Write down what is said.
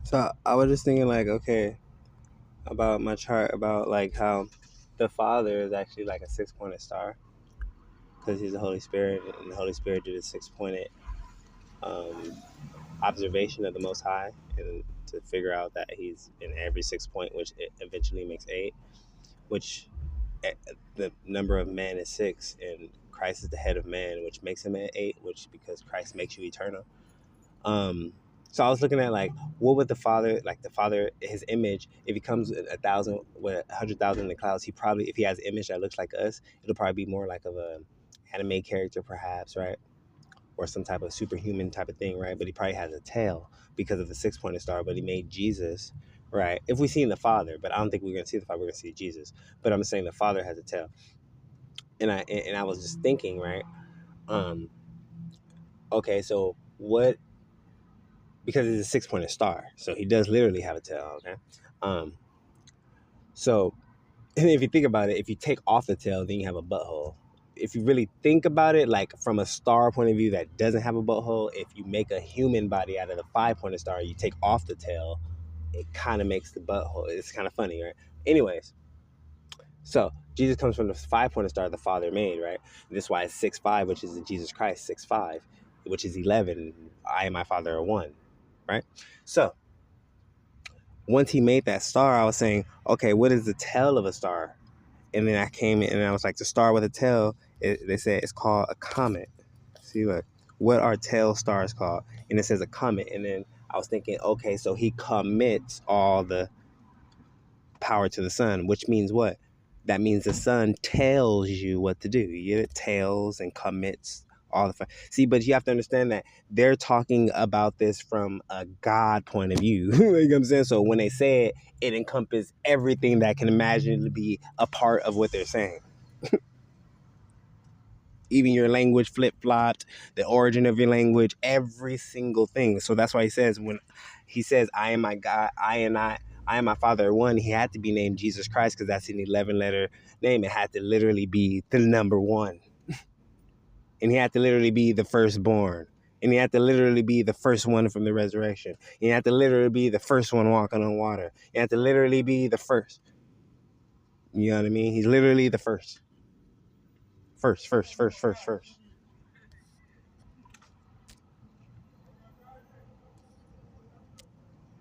So I was just thinking, like, okay, about my chart, about like how the Father is actually like a six-pointed star because he's the Holy Spirit, and the Holy Spirit did a six-pointed um, observation of the Most High, and to figure out that he's in every 6 point, which it eventually makes eight, which the number of man is six, and Christ is the head of man, which makes him at eight, which because Christ makes you eternal. Um, so I was looking at like what would the Father, like the Father, his image, if he comes with 1,000 with 100,000 in the clouds, he probably, if he has an image that looks like us, it'll probably be more like of a anime character perhaps, right? Or some type of superhuman type of thing, right? But he probably has a tail because of the six-pointed star. But he made Jesus, right? If we see the Father, but I don't think we're gonna see the Father. We're gonna see Jesus. But I'm saying the Father has a tail, and I was just thinking, right? Um, okay, so what? Because it's a six-pointed star, so he does literally have a tail. Okay, um, so if you think about it, if you take off the tail, then you have a butthole. If you really think about it, like from a star point of view that doesn't have a butthole, if you make a human body out of the five-pointed star, you take off the tail, it kind of makes the butthole. It's kind of funny, right? Anyways, so Jesus comes from the five-pointed star the Father made, right? And this is why it's 6'5", which is the Jesus Christ 6'5", which is 11. I and my Father are one, right? So once he made that star, I was saying, okay, what is the tail of a star? And then I came in and I was like, the star with a tail, they said it's called a comet. See, look, what are tail stars called? And it says a comet. And then I was thinking, okay, so he commits all the power to the sun, which means what? That means the sun tells you what to do. You get it? Tells and commits all the. See, but you have to understand that they're talking about this from a God point of view. You know what I'm saying? So when they say it, it encompasses everything that can imaginably be a part of what they're saying. Even your language flip-flopped, the origin of your language, every single thing. So that's why he says, when he says, I am my God, I am my Father one, he had to be named Jesus Christ because that's an 11-letter name. It had to literally be the number one. And he had to literally be the firstborn. And he had to literally be the first one from the resurrection. He had to literally be the first one walking on water. He had to literally be the first. You know what I mean? He's literally the first. First.